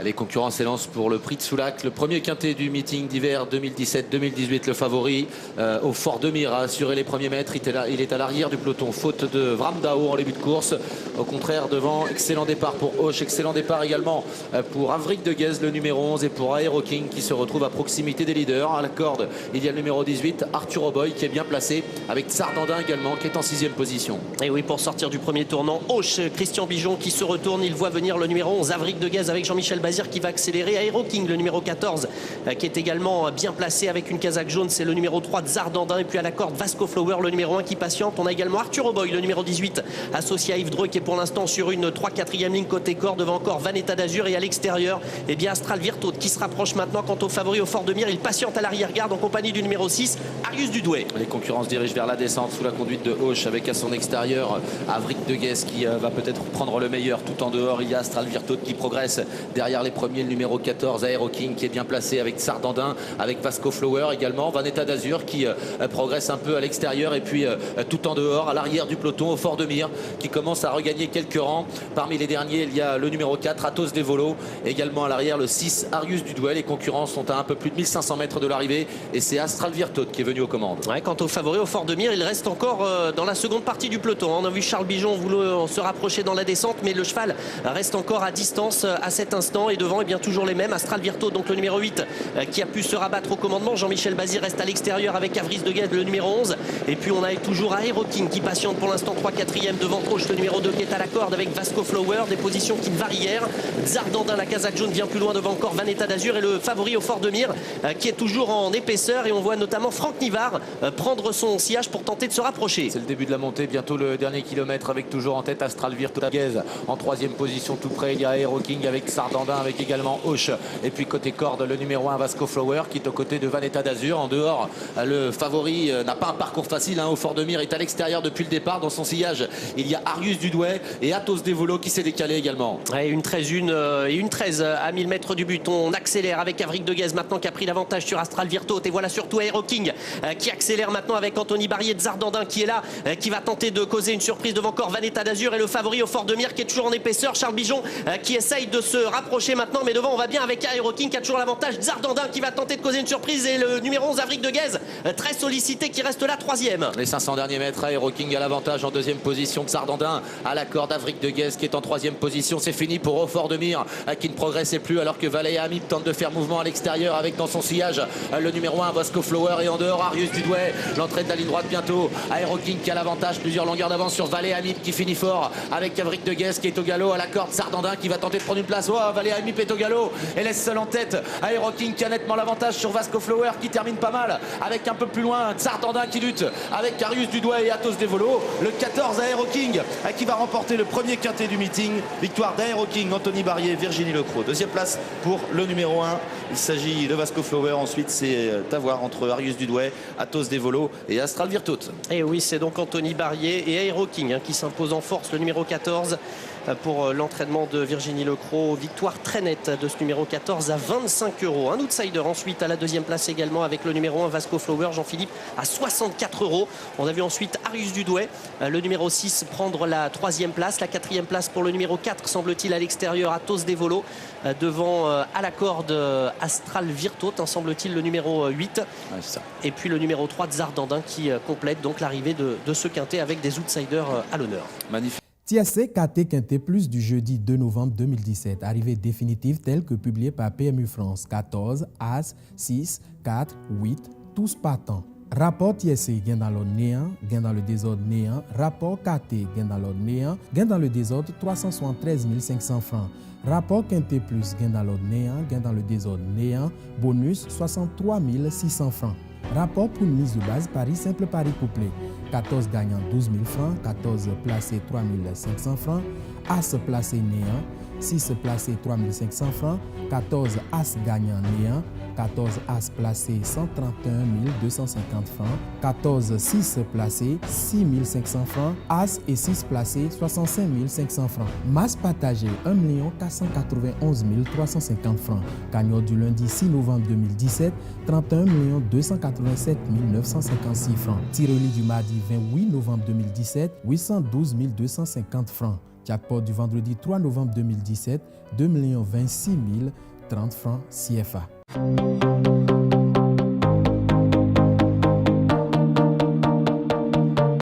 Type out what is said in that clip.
Les concurrents s'élancent pour le prix de Soulac, le premier quintet du meeting d'hiver 2017-2018. Le favori au Fort de Mire a assuré les premiers mètres. Il est à l'arrière du peloton, faute de Vramdao en début de course. Au contraire, devant, excellent départ pour Hoche, excellent départ également pour Avric de Guez, le numéro 11, et pour Aero King qui se retrouve à proximité des leaders. À la corde, il y a le numéro 18, Arthur Oboy, qui est bien placé, avec Tsardandin également, qui est en 6e position. Et oui, pour sortir du premier tournant, Hoche, Christian Bijon qui se retourne, il voit venir le numéro 11, Avric de Guez avec Jean-Michel Bazir qui va accélérer. Aero King, le numéro 14, qui est également bien placé avec une casaque jaune, c'est le numéro 3 de Tsardandin. Et puis à la corde, Vasco Flower, le numéro 1 qui patiente. On a également Arthur Oboy, le numéro 18, associé à Yves Dreux, qui est pour l'instant sur une 3-4e ligne côté corde, devant encore Vanetta d'Azur. Et à l'extérieur, eh bien Astral Virtaud qui se rapproche maintenant. Quant au favori au Fort de Mire, il patiente à l'arrière-garde en compagnie du numéro 6, Arius Dudoué. Les concurrents se dirigent vers la descente sous la conduite de Hoche, avec à son extérieur Avric de Guez qui va peut-être prendre le meilleur. Tout en dehors, il y a Astral Virtaud qui progresse derrière les premiers, le numéro 14, Aero King, qui est bien placé avec Tsardandin, avec Vasco Flower également, Vanetta d'Azur qui progresse un peu à l'extérieur, et puis tout en dehors, à l'arrière du peloton, au Fort de Mire, qui commence à regagner quelques rangs. Parmi les derniers, il y a le numéro 4, Athos Devolo, également à l'arrière le 6, Arius Dudoué. Les concurrents sont à un peu plus de 1500 mètres de l'arrivée, et c'est Astral Virtaud qui est venu aux commandes. Ouais, quant au favori au Fort de Mire, il reste encore dans la seconde partie du peloton. On a vu Charles Bijon vouloir se rapprocher dans la descente, mais le cheval reste encore à distance à cet instant. Et devant, eh bien, toujours les mêmes. Astral Virtaud, donc le numéro 8, qui a pu se rabattre au commandement. Jean-Michel Bazir reste à l'extérieur avec Avric de Guez, le numéro 11. Et puis on a toujours Aero King qui patiente pour l'instant 3-4e devant Hoche, le numéro 2 qui est à la corde avec Vasco Flower. Des positions qui ne varient hier. Tsardandin, la casaque jaune, vient plus loin devant encore Vanetta d'Azur. Et le favori au Fort de Mire qui est toujours en épaisseur. Et on voit notamment Franck Nivard prendre son sillage pour tenter de se rapprocher. C'est le début de la montée, bientôt le dernier kilomètre, avec toujours en tête Astral Virtaud. En 3e position tout près, il y a Aero King avec Tsardandin, avec également Hoche. Et puis côté corde, le numéro 1 Vasco Flower qui est aux côtés de Vanetta d'Azur. En dehors, le favori n'a pas un parcours facile au Fort de Mire, est à l'extérieur depuis le départ. Dans son sillage, il y a Arius Dudoué et Athos Devolo qui s'est décalé également. Ouais, une 13-1 et une 13 à 1000 mètres du but. On accélère avec Avric de Guez maintenant qui a pris l'avantage sur Astral Virtaud. Et voilà surtout Aero King qui accélère maintenant avec Anthony Barrier de Tsardandin qui est là, qui va tenter de causer une surprise devant encore Vanetta d'Azur. Et le favori au Fort de Mire qui est toujours en épaisseur, Charles Bijon qui essaye de se rapprocher maintenant, mais devant on va bien avec Aero King qui a toujours l'avantage. Tsardandin qui va tenter de causer une surprise, et le numéro 11 Avric de Guez très sollicité qui reste là 3e. Les 500 derniers mètres, Aero King à l'avantage en 2e position. Tsardandin à la corde, Avric de Guez qui est en 3e position. C'est fini pour au Fort de Mire qui ne progressait plus, alors que Valéa Amip tente de faire mouvement à l'extérieur avec dans son sillage le numéro 1 Vasco Flower, et en dehors Arius Dudoué. L'entrée de la ligne droite bientôt. Aero King qui a l'avantage, plusieurs longueurs d'avance sur Valéa Amip qui finit fort avec Avric de Guez qui est au galop. À la corde, Tsardandin qui va tenter de prendre une place. Valéa Amip est au galop et laisse seul en tête Aero King qui a nettement l'avantage sur Vasco Flower qui termine pas mal, avec un peu plus loin Tsardandin qui lutte avec Arius Dudoué et Athos Devolo. Le 14 Aero King qui va remporter le premier quintet du meeting. Victoire d'Aero King, Anthony Barrier, Virginie Lecros. 2e place pour le numéro 1. Il s'agit de Vasco Flower. Ensuite, c'est à voir entre Arius Dudoué, Athos Devolo et Astral Virtaud. Et oui, c'est donc Anthony Barrier et Aero King qui s'impose en force, le numéro 14. Pour l'entraînement de Virginie Lecros. Victoire très nette de ce numéro 14 à 25 €. Un outsider ensuite à la 2e place également avec le numéro 1 Vasco Flower, Jean-Philippe, à 64 €. On a vu ensuite Arius Dudoué, le numéro 6, prendre la 3e place. La 4e place pour le numéro 4, semble-t-il, à l'extérieur, Athos Devolo. Devant à la corde Astral Virtaud, semble-t-il, le numéro 8. Ouais, c'est ça. Et puis le numéro 3 de Tsardandin qui complète donc l'arrivée de ce quintet avec des outsiders à l'honneur. Magnifique. TSC KT Quintet Plus du jeudi 2 novembre 2017. Arrivée définitive telle que publiée par PMU France. 14, As, 6, 4, 8, tous partants. Rapport TSC gain dans l'ordre néant, gain dans le désordre néant. Rapport KT gain dans l'ordre néant, gain dans le désordre 373 500 francs. Rapport Quintet Plus gain dans l'ordre néant, gain dans le désordre néant. Bonus 63 600 francs. Rapport pour une mise de base Paris simple Paris couplé. 14 gagnant 12 000 francs, 14 placé 3 500 francs, As placé néant, 6 placé 3 500 francs, 14 As gagnant néant, 14 As placé 131 250 francs, 14 6 placé 6 500 francs, As et 6 placé 65 500 francs. Masse partagée 1 491 350 francs. Gagnant du lundi 6 novembre 2017, 31 287 956 francs. Tiroli du mardi 28 novembre 2017, 812 250 francs. Jackpot du vendredi 3 novembre 2017, 2 26 030 francs CFA.